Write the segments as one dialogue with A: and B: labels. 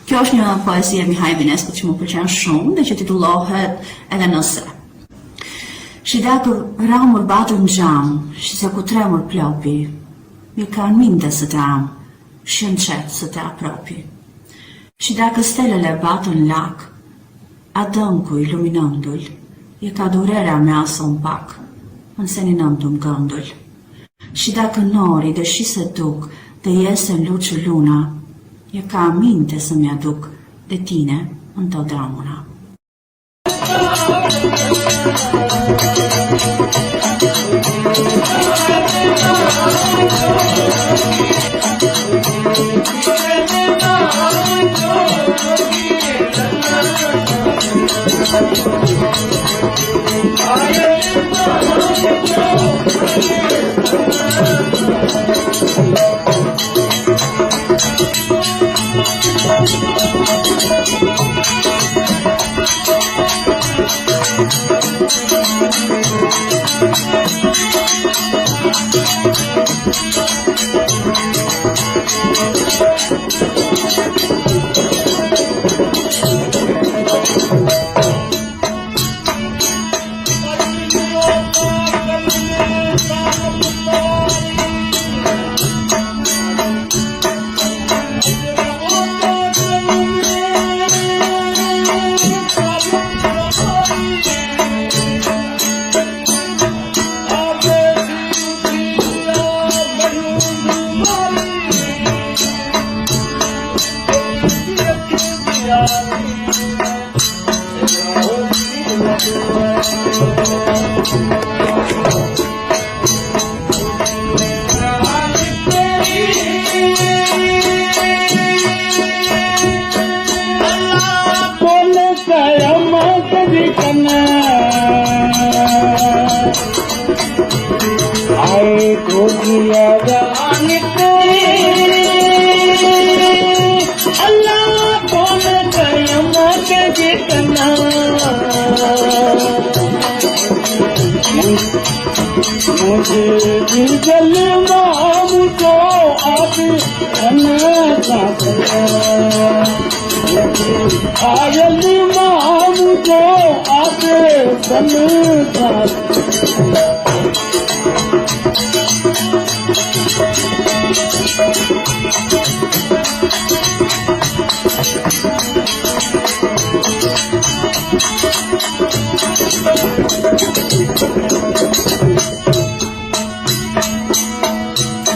A: Kjo është një poezi e Mihaj Binesku që më pëlqen shumë dhe që titullohet edhe Nëse. Shidakë ramur batur në gjam, shise ku tremur plopi, mi kanë minde së të am, shën qetë së të apropi. Shidakë stelele batur në lak, a dëmku iluminondull, je ka durera me ason pak, nëse një nëmdu më gëndull. Shidakë nori dhe shise duk, dhe jesën luqë luna, je ka minte së mja duk, dhe tine në të dramuna.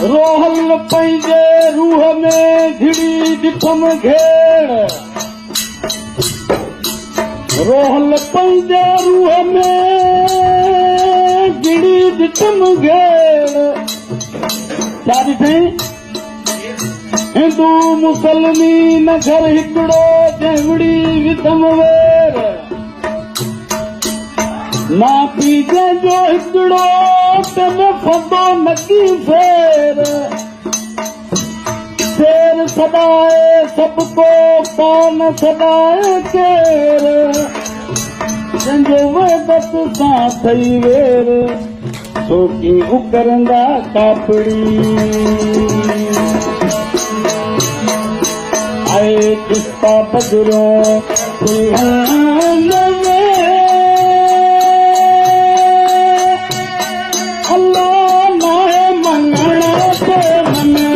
B: रोहल पंहिंजे रूह में घिड़ी ॾिठम घेड़, रोहल पंहिंजे रूह में घिड़ी ॾिठम घेड़। छा ॾिठई? हिंदू मुसलमी न घर हिकिड़ो जंहिंविड़ी विधम वेर, ना पी जंहिंजो हिकिड़ो तन फंदो नकी फेर। फेर सदाए सबको पान सदाए केर, जंहिंजो वहदत सां थई वेर, छोकी उकरंदा कापड़ी। आए किस्ता बजरो सुहान में, अल्लाह नाहे मंगण ते मना,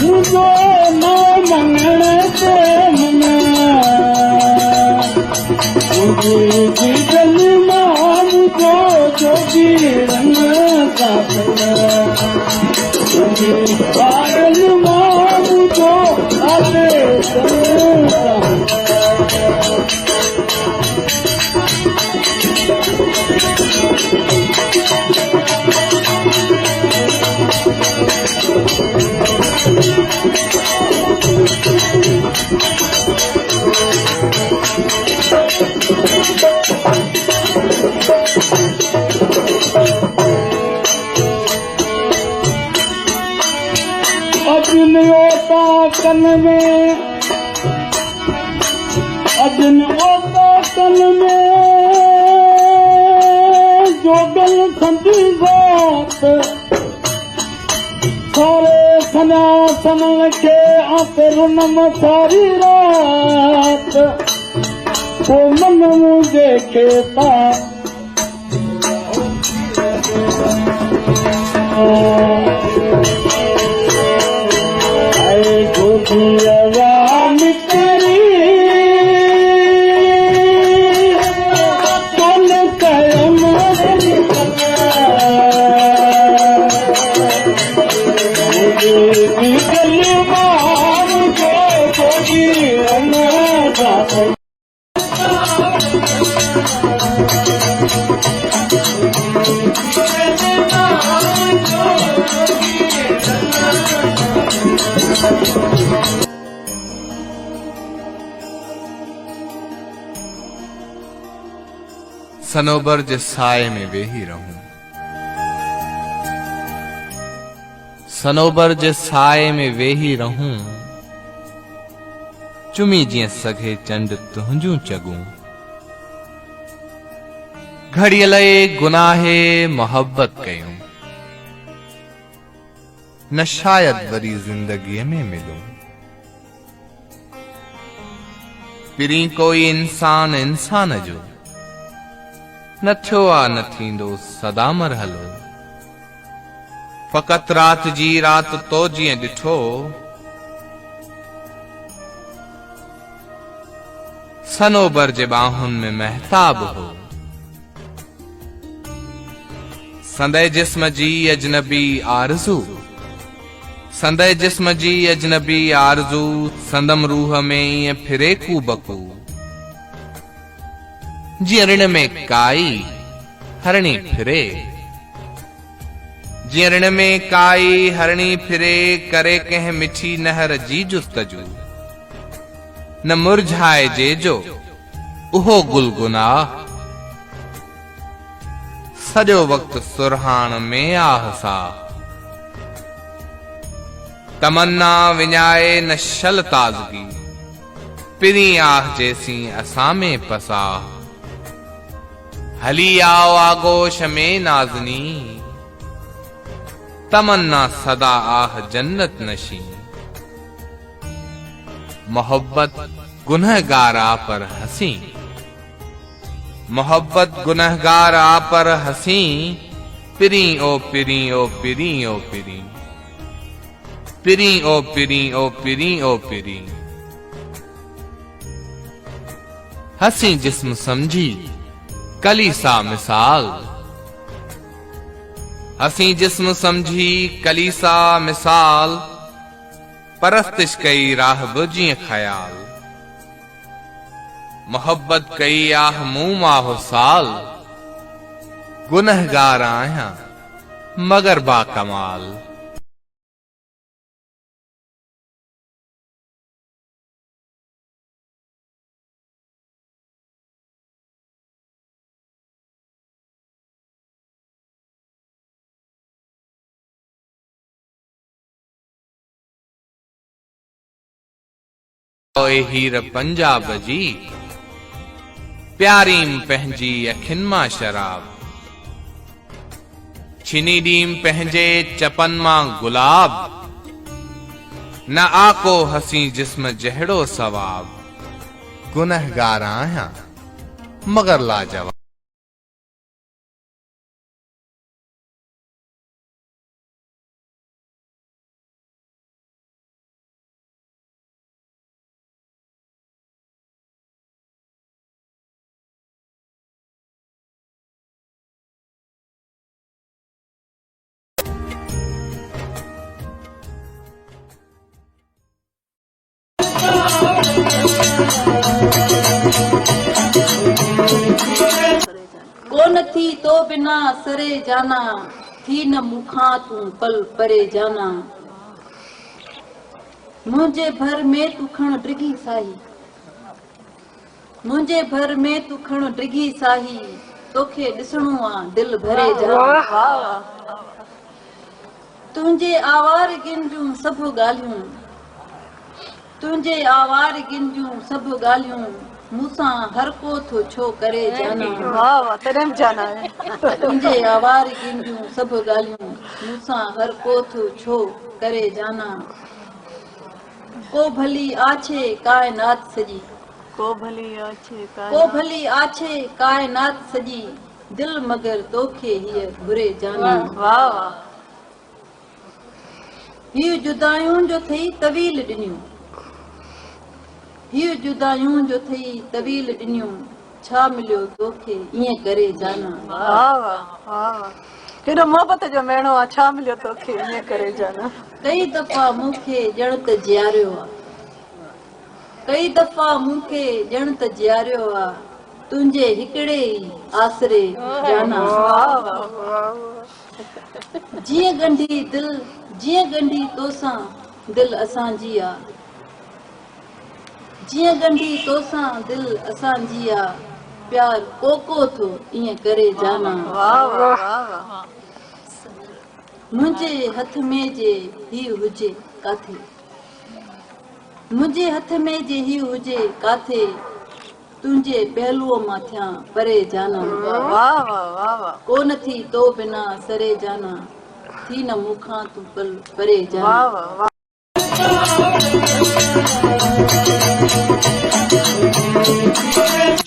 B: मुझो ना मंगण ते मना, मुझे दिल मान को जोगी रंग का पायल मान को आले तन में अजन ओता तन में जोगल खंदी बात सारे सना सनन के आतरुनम सारी रात वो मन मुझे खेता
C: सनोबर जे साए में वेही रहूं, सनोबर जे साए में वेही रहूं, चुमी जीअं सघे चंड तुंहिंजूं चगूं। घड़ियल गुनाहे मोहब्बत कयूं, न शायद वरी जिंदगीअ में मिलूं। पिरी कोई इंसान इंसान जो न थियो आ न थींदो सदा मरहलो। फ़क़त रात जी रात तो जीअं ॾिठो, सनोबर जे बाहुन में महताब हो। संदे जिस्म जी अजनबी आरज़ू, संदे जिस्म जी अजनबी आरज़ू, संदम रूह में ईअं फिरे कूबकू। जीअं ऋण में काई हरणी फिरे, जीअं ऋण में काई हरणी फिरे, करे कंहिं मिठी नहर जी जुस्तजू। न मुरझाए जे जो उहो गुलगुनाह, सॼो वक्त सुरहान में आहसा। तमन्ना विञाए न शल ताज़गी, पिरी आह जैसी असां में पसा। हली आओ आगोश में नाज़नी, तमन्ना सदा आह जन्नत नशी। मोहब्बत गुनहगारा पर हंसी, मोहब्बत गुनहगारा पर हंसी। पिरी ओ पिरी ओ पिरी ओ पिरी, पिरी ओ पिरी ओ पिरी ओ पिरी। हंसी जिस्म समझी कलीसा मिसाल, हंसी जिस्म समझी कलीसा मिसाल। परस्तिश कई राह बुझी ख्याल, मोहब्बत कई आह मुंह माहो साल। गुनहगार आहियां मगर बा कमाल। ओए हीर पंजाब जी, प्यारीम पंहिंजी अखियुनि मां शराब। छिनी ॾीम पंहिंजे चपन मां गुलाब, न आको हसी जिस्म जहिड़ो सवाब। गुनहगार आहियां मगर लाजवाब।
D: कोन थी तो बिना सरे जाना, थी न मुखा तू पल परे जाना। मुझे भर में तू खण डिगी साही, मुझे भर में तू खण डिगी साही। तोखे ॾिसणो आ दिल भरे जाना। तुंहिंजे आवारगिन जूं सभु ॻाल्हियूं तुंहिंजे आवारगिन जूं सभु ॻाल्हियूं मूंसां हर को थो छो करे जाना
E: वाह वाह तॾहिं बि जाना है
D: तुंहिंजे आवारगिन जूं सभु ॻाल्हियूं मूंसां हर को थो छो करे जाना को भली आछे काइनात सॼी
E: को भली अच्छे
D: को भली आछे काइनात सॼी दिल मगर तोखे हीअ घुरे जाना
E: वाह वाह
D: हीअ जुदायुनि जो थई तवील ॾिनियूं हीअ जुदायुनि जो थई तवील ॾिनियूं छा मिलियो तोखे ईअं करे जाना
E: वाह वाह वाह वाह केॾो मोहबत जो मेणो आहे छा मिलियो तोखे ईअं करे जाना
D: कई दफ़ा मूंखे ॼण त जियारियो आहे कई दफ़ा मूंखे ॼण त जियारियो आहे तुंहिंजे हिकिड़े ई आसरे जाना
E: वाह वाह वाह
D: जीअं ॻंढी तोसां दिल असांजी आहे जीअं ॻंढी तोसां दिल असांजी आहे प्यार कोको थो ईअं करे जाना
E: वाह वाह वाह
D: मुंहिंजे हथ में जे हीउ हुजे काथे मुंहिंजे हथ में जे हीउ हुजे काथे तुंहिंजे पहलूअ मां थियां परे जाना
E: वाह वाह वाह वाह
D: कोन थी तो बिना सरे जाना थी न मूंखां तूं पल परे
E: वाह
D: जाना
E: वाह वाह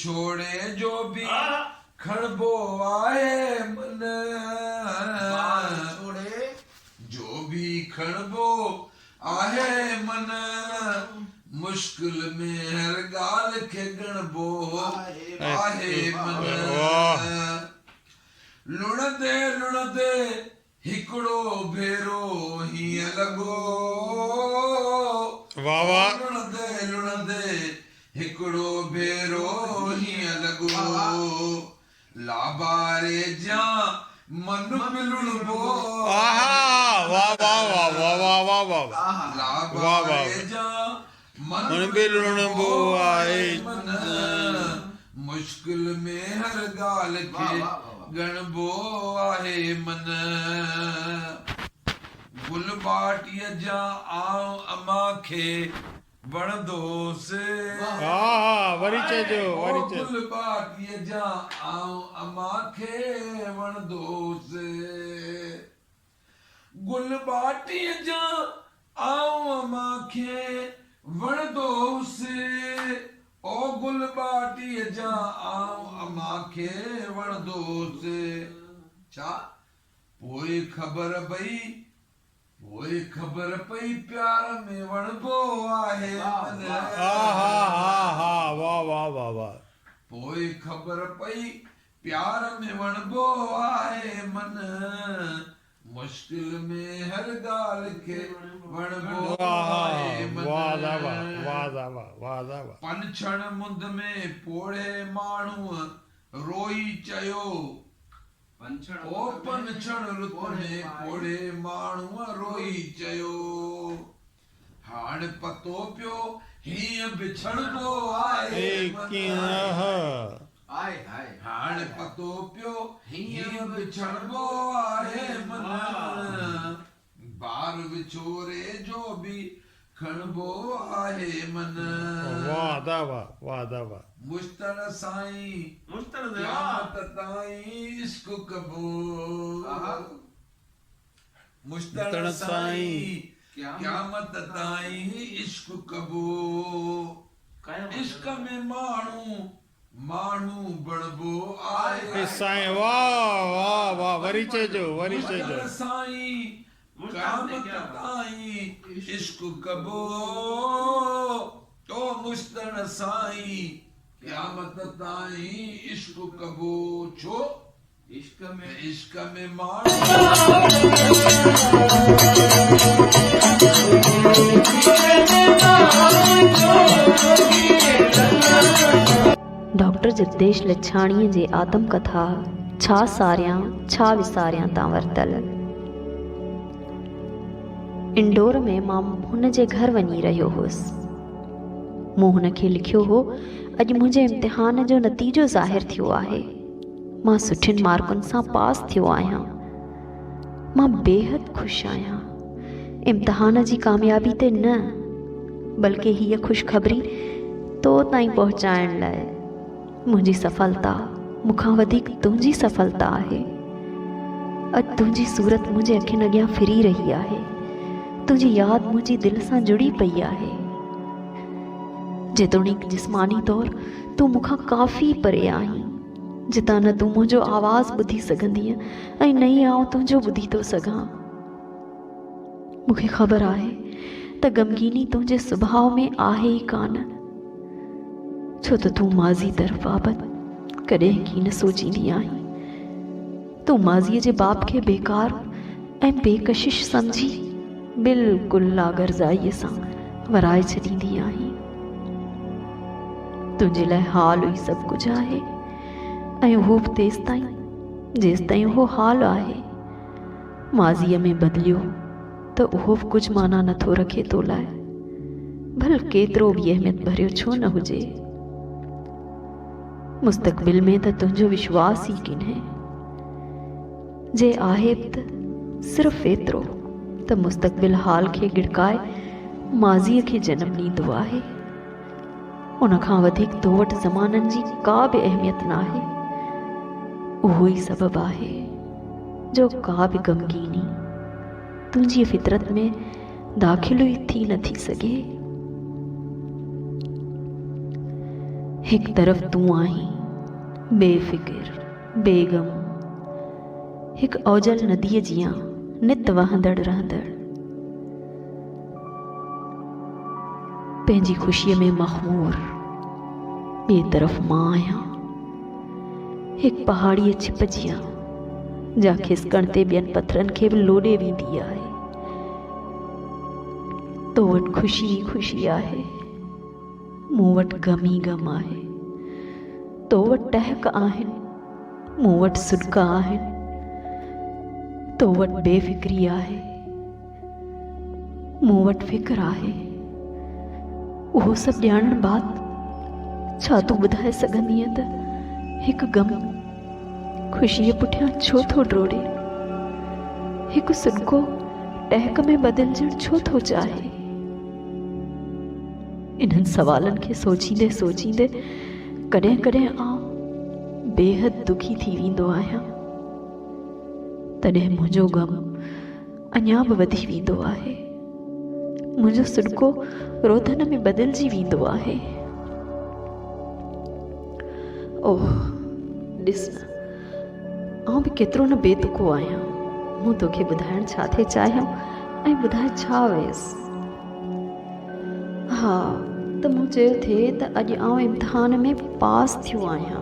C: छोड़े जो भी खड़बो आए मन छोड़े जो भी खड़बो आहे मन मुश्किल में हर गाल खे गणबो आहे मन लुणंदे हिकिड़ो भेरो हीअं लॻो लुणंदे हिकिड़ो भेरो हीअं लॻो लाबारे जा मन मिलणबो लाबारे जा मन मिलणबो आहे मन मुश्किल में हर ॻाल्हि खे गणबो आहे मन गुल बाटीअ जा आऊं अमां खे वणंदोसि
B: वरी चइजो
C: गुल बाटीअ जा आऊं अमां खे वणंदोसि गुल बाटीअ जा आऊं अमां खे वणंदोसि ओ गुल बाटीअ जा आऊं अमां खे वणंदोसि छा पोइ ख़बर पई प्यार में वणबो आहे मन पोइ ख़बर पई प्यार में वणबो आहे मन मुश्किल में हर ॻाल्हि खे वणबो आहे मन पंछण मुंद में पोड़े माण्हूअ रोई चयो ओ पंछण रुत में पोड़े माण्हूअ रोई चयो हाणे पतो पियो हीअं बिछड़बो आहे हाणे पतो पियो हीअं बिछड़बो आहे मन बार विछोरे जो बि खणबो आहे मन मुश्तर साईं क़यामत ताईं इश्क कबो मुश्तर साईं क़यामत ताईं इश्क कबो इश्क में माण्हू बणबो आहे
B: साईं वाह वरी चइजो
C: साईं क़यामत ताईं इश्क कबो तो मुश्तर साईं क़यामत ताईं इश्क कबो छो इश्क में
F: डॉक्टर जगदेश लच्छाणीअ जे आत्मकथा छा सारियां छा विसारियां तां वरतल। इंडोर में मां हुन जे घर वञी रहियो हुअसि। मूं हुन खे लिखियो हो, अॼु मुंहिंजे इम्तिहान जो नतीजो ज़ाहिर थियो आहे। मां सुठियुनि मार्कुनि सां पास थियो आहियां। मां बेहद ख़ुशि आहियां। इम्तिहान जी कामयाबी ते न, बल्कि हीअ ख़ुशख़बरी तो ताईं पहुचाइण लाइ मुंहिंजी सफलता मूंखां वधीक तुंहिंजी सफलता आहे। अॼु तुंहिंजी सूरत मुंहिंजे अखियुनि अॻियां फिरी रही आहे। तुंहिंजी यादि मुंहिंजी दिलि सां जुड़ी पई आहे। जेतोणीकि जिस्मानी तौरु तूं मूंखां काफ़ी परे आहीं, जितां न तूं मुंहिंजो आवाज़ु ॿुधी सघंदीअ ऐं न ई आउं तुंहिंजो ॿुधी थो सघां। मूंखे ख़बर आहे त ग़मगीनी तुंहिंजे सुभाउ में आहे ई कान, छो त तूं माज़ी तरफ़ बाबति कॾहिं की न सोचींदी आहीं। तूं माज़ीअ जे बाप खे बेकार ऐं बेकशिश सम्झी बिल्कुलु लागरज़ाईअ सां वराए छॾींदी आहीं। तुंहिंजे लाइ हाल ई सभु कुझु आहे ऐं उहो बि जेसि ताईं उहो हाल आहे। माज़ीअ में बदिलियो त उहो बि कुझु माना नथो रखे तो लाइ, भल केतिरो बि अहमियत भरियो छो न हुजे। मुस्तक़बिल में त तुंहिंजो विश्वास ई किन्हे, जे आहे बि त सिर्फ़ु एतिरो त मुस्तक़बिल हाल खे गिड़काए माज़ीअ खे जनमु ॾींदो आहे। उन खां वधीक तो वटि ज़माननि जी का बि अहमियत न आहे। उहो ई सबबु आहे जो का बि ग़मगीनी तुंहिंजी फितरत में दाख़िल ई थी नथी सघे। हिकु तरफ़ तूं आहीं बेफ़िक्र बेगम, हिकु औजल नदीअ जियां नित वहंदड़ रहंदड़, पंहिंजी ख़ुशीअ में मख़मूर। ॿिए तरफ़ मां आहियां हिकु पहाड़ीअ छिप जियां, जा खिसकण ते ॿियनि पथरनि खे बि लोॾे वेंदी आहे। तो वटि ख़ुशी ई ख़ुशी आहे, मूं वटि ग़म ई ग़म आहे। तो वटि टहक आहिनि, मूं वटि सुॾका आहिनि। तो वटि बेफ़िक्री आहे, मूं वटि फ़िक्र आहे। उहो सभु ॼाणण बाद छा तूं ॿुधाए सघंदीअ त हिकु ग़म ख़ुशीअ पुठियां छो थो ड्रोड़े, हिकु सुॾको टहक में बदिलजणु छो थो चाहे। इन्हनि सवालनि खे सोचींदे सोचींदे कॾहिं कॾहिं आउं बेहद दुखी थी वेंदो आहियां। तॾहिं मुंहिंजो ग़म अञा बि वधी वेंदो आहे। मुंहिंजो सुॾको रोदन में बदिलजी वेंदो आहे। ओह ॾिस न, आउं बि केतिरो न बेतुको आहियां। मूं तोखे ॿुधाइण छा थे चाहियां ऐं ॿुधाए छा वयसि। हा त मूं चयो थे त अॼु आउं इम्तिहान में पास थियो आहियां।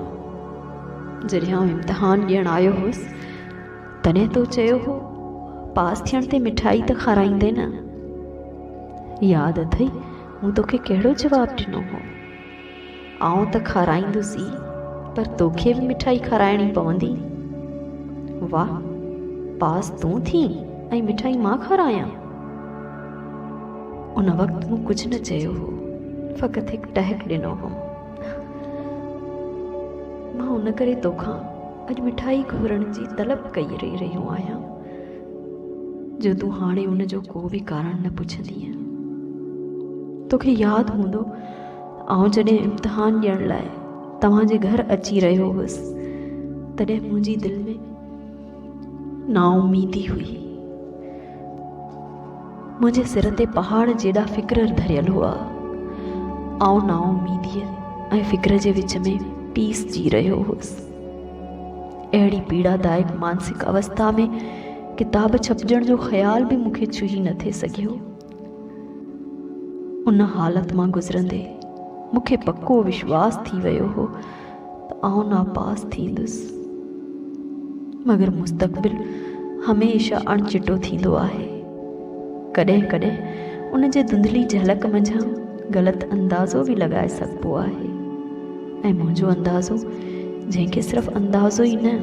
F: जॾहिं आउं इम्तिहान ॾियणु आयो हुअसि तॾहिं तो चयो हो पास थियण ते मिठाई त खाराईंदे न। यादि अथई मूं तोखे कहिड़ो जवाबु ॾिनो हो? आउं त खाराईंदुसि, पर तोखे बि मिठाई खाराइणी पवंदी। वाह, पास तूं थी ऐं मिठाई मां खारायां? उन वक़्तु मूं कुझु न चयो हो, फ़क़ति हिकु टहक ॾिनो हो। मां उन करे तोखां अॼु मिठाई घुरण जी तलब कई रहियो आहियां, जो तूं हाणे उन जो को बि कारण न पुछंदीअ। तोखे यादि हूंदो आउं जॾहिं इम्तिहान ॾियण लाइ तव्हांजे घर अची रहियो हुअसि तॾहिं मुंहिंजी दिलि में नाउमीदी हुई। मुंहिंजे सिर ते पहाड़ जेॾा फ़िक्र धरियल हुआ। आउं नाउमीदीअ ऐं फ़िक्र जे विच में पीसजी रहियो हुअसि। अहिड़ी पीड़ादायक मानसिक अवस्था में किताब छपजण जो ख़्याल बि मूंखे छुही न थे सघियो। उन हालत मां गुज़रंदे मूंखे पक्को विश्वास थी वियो हो त आउं नापास थींदुसि। मगर मुस्तक़बिल हमेशह अणचिटो थींदो आहे। कॾहिं कॾहिं उन जे धुंधली झलक मंझां ग़लति अंदाज़ो बि लॻाए सघिबो आहे, ऐं मुंहिंजो अंदाज़ो जंहिंखे सिर्फ़ु अंदाज़ो ई न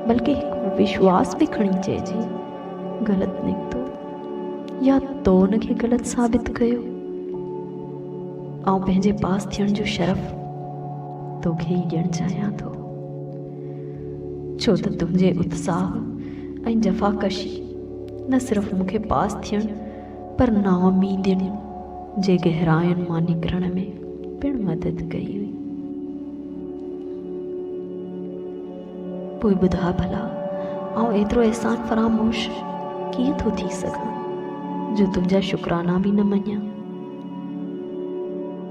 F: बल्कि हिकु विश्वास बि खणी चइजे ग़लति निकितो, या तो उनखे ग़लति साबित कयो। आउं पंहिंजे पास थियण जो शरफ़ तोखे ई ॾियणु चाहियां थो, छो त तुंहिंजे उत्साह ऐं जफ़ाकशी न सिर्फ़ु मूंखे पास थियण पर नाउमीदियुनि जे गहरायुनि मां निकिरण में पिण मदद कई हुई। पोइ ॿुधा भला ऐं एतिरो अहसान फरामोश कीअं थो थी सघां जो तुंहिंजा शुक्राना बि न मञा।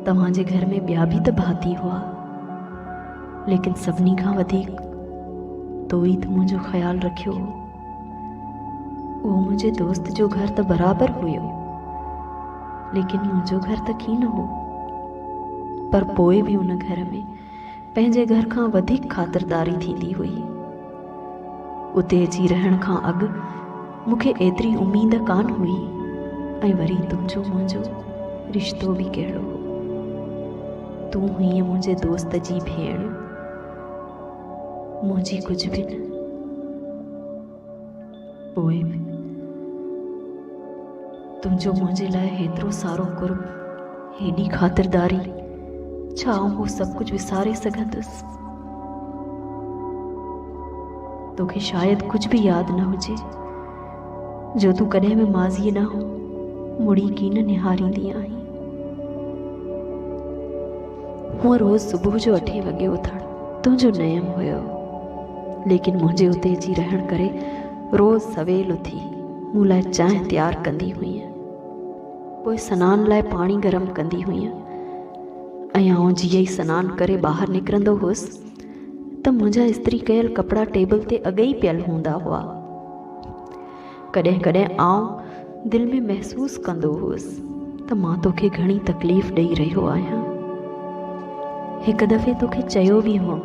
F: तव्हांजे घर में ॿिया बि त भाती हुआ, लेकिन सभिनी खां वधीक तो ई त मुंहिंजो ख़्यालु रखियो हो। उहो मुंहिंजे दोस्त जो घर त बराबरि हुयो, लेकिन मुंहिंजो घर त कीअं न हो। पर पोइ बि उन घर में पंहिंजे घर खां वधीक ख़ातिरदारी थींदी हुई। उते अची रहण खां अॻु मूंखे एतिरी उमेद कान हुई, ऐं वरी तुंहिंजो मुंहिंजो रिश्तो बि कहिड़ो हो। तूं हीअं मुंहिंजे दोस्त जी भेण, मुंहिंजी कुझु बि न। पोइ बि तुंहिंजो मुंहिंजे लाइ हेतिरो सारो कुर्ब, हेॾी ख़ातिरदारी, छा उहो सभु कुझु विसारे सघंदुसि? तोखे शायदि कुझु बि यादि न हुजे जो तूं कॾहिं बि माज़ीअ न हो मुड़ी कीन निहारींदी आहीं। हूअं रोज़ सुबुह जो 8 वॻे उथण तुंहिंजो नियम हुयो, लेकिन मुंहिंजे उते अची रहण करे रोज़ सवेल उथी मूं लाइ चांहि तयारु कंदी हुई। पोइ सनान लाइ पाणी गरम कंदी हुई, ऐं आउं जीअं ई सनानु करे ॿाहिरि निकिरंदो हुअसि त मुंहिंजा इस्त्री कयल कपिड़ा टेबल ते अॻे ई पियल हूंदा हुआ। कॾहिं कॾहिं आउं दिलि में महसूसु कंदो हुअसि त मां तोखे घणी तकलीफ़ ॾेई रहियो आहियां। हिकु दफ़े तोखे चयो बि हो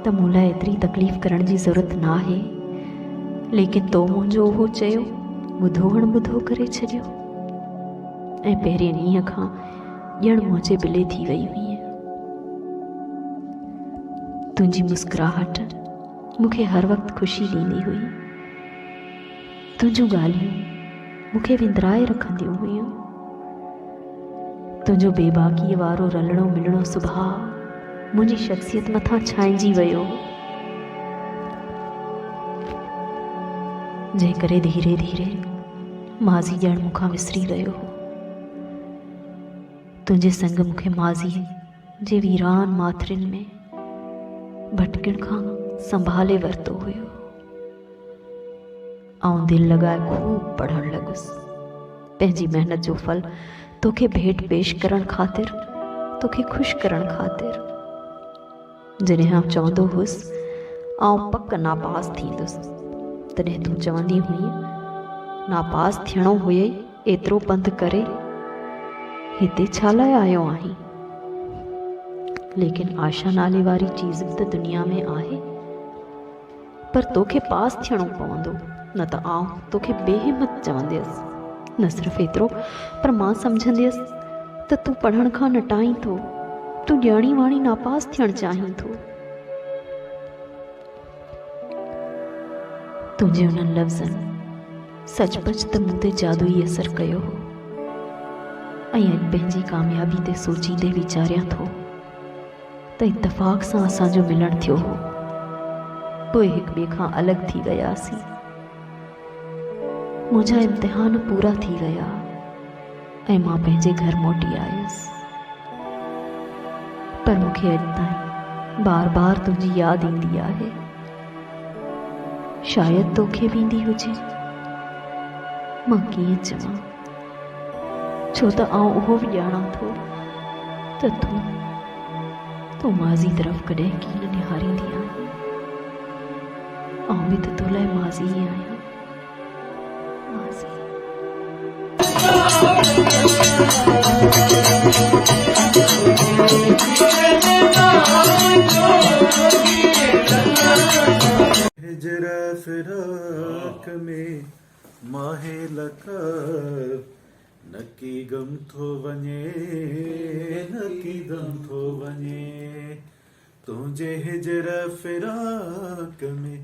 F: त मूं लाइ एतिरी तकलीफ़ करण जी ज़रूरत न आहे, लेकिन तो मुंहिंजो उहो चयो ॿुधो अणॿुधो करे छॾियो, ऐं पहिरें ॾींहं खां ॼण मुंहिंजे बिले थी वई हुई। तुंहिंजी मुस्कुराहट मूंखे हर वक़्तु ख़ुशी ॾींदी हुई। तुंहिंजूं ॻाल्हियूं मूंखे विंदराए रखंदियूं हुयूं। तुंहिंजो बेबाकीअ वारो रलणो मिलणो सुभाउ मुंहिंजी शख़्सियत मथां छांइजी वियो, जंहिं करे धीरे धीरे माज़ी ॼण मूंखां विसरी रहियो हो। तुंहिंजे संग मूंखे माज़ी जे वीरान माथिरियुनि में भटकण खां संभाले वरितो हुयो। आउं दिलि लॻाए खूब पढ़णु लॻुसि, पंहिंजी महिनत जो फल तोखे भेट पेश करण ख़ातिर, तोखे ख़ुशि करण ख़ातिर। जॾहिं आउं चवंदो हुअसि आउं पक नापास थींदुसि, तॾहिं तूं चवंदी हुई नापास थियणो हुए एतिरो पंधु करे हिते छा लाइ आयो आहीं? लेकिन आशा नाले वारी चीज़ बि त दुनिया में आहे, पर तोखे पास थियणो पवंदो, न त आउं तोखे बेहिमत चवंदी हुअसि। न सिर्फ़ु एतिरो, पर मां सम्झंदी हुअसि त तूं पढ़ण खां नटाहीं थो, तूं ॼाणी वाणी नापास थियणु चाहीं थो। तुंहिंजे उन्हनि लफ़्ज़नि सचपच त मूं ते जादुई असरु कयो हो, ऐं अॼु पंहिंजी कामयाबी ते सोचींदे वीचारियां थो त इत्तफ़ाक़ सां असांजो मिलणु थियो हो। पोइ हिक ॿिए खां अलॻि थी वियासीं। मुंहिंजा इम्तिहान पूरा थी विया ऐं मां पंहिंजे घर मोटी आयसि, पर मूंखे अॼु ताईं बार बार तुंहिंजी यादि ईंदी आहे। शायदि तोखे बि ईंदी हुजे, मां कीअं चवां, छो त आउं उहो बि ॼाणा थो त तूं माज़ी तरफ़ कॾहिं कीन निहारींदी आहीं। आउं बि त तो लाइ माज़ी ई आहियां। माज़ी
G: हिजर फिराक में माहे लका नकी गम थो वञे, नकी गम थो वञे। तुंहिंजे हिजर फिराक में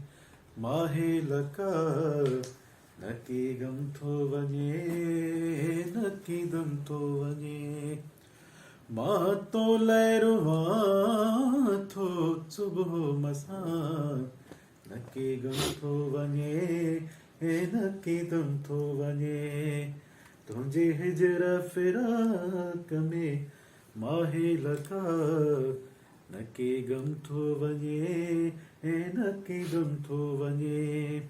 G: माहे लका नकी गम थो वञे, नकी गम थो वञे। मां तो लहरुवां थो सुबुह मसां, नकी गम थो वञे, नकी गम थो वञे। तुंहिंजे हिजर फिराक में माहे लखा न के गम थो वञे ऐं न के गम थो वञे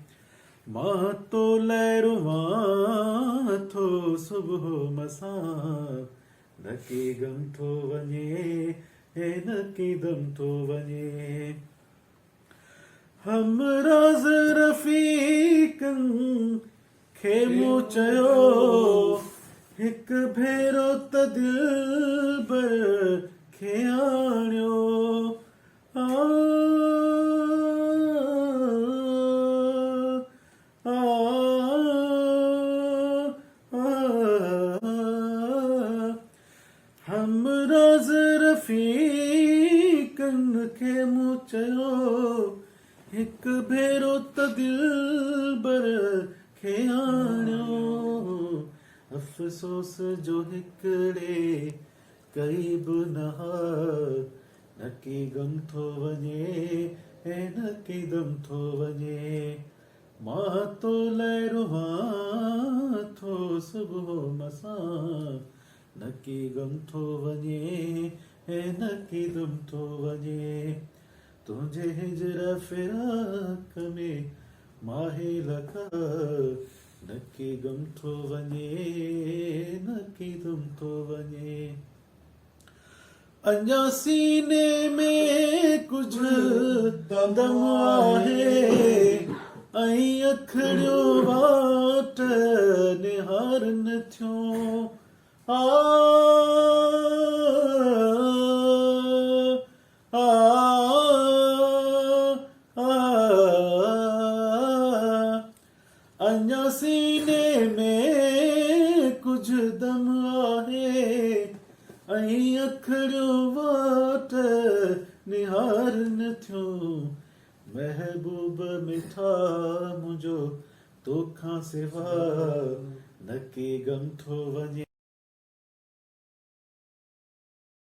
G: मां तो लहरुवां थो सुबुह मसां न के गम थो वञे ऐं न के दम थो वञे हमराज़ रफ़ीक़नि खे मूं चयो हिकु भेरो त दिलबर खे आणियो आ आ आ हमराज़ रफ़ीक़नि खे मूं चयो हिकु भेरो त दिलबर खे आणियो अफ़सोस जो हिकिड़े क़रीब न की गम थो वञे ऐं न की दम थो वञे मां तो लहरुवां थो सुबुह मसां न की गम थो वञे ऐं न की दम थो वञे तुंहिंजे हिजर फिराक में माहे लखा न की गम थो वञे न की दम थो वञे अञा सीने में कुझु दम आहे ऐं अखड़ियो वाट निहारन थियूं आ आ अञा सीने में कुझु दम आहे ऐं अखड़ियो वाट निहारन थियूं महबूब मिठा मुंहिंजो तोखां सिवा न के गम थो वञे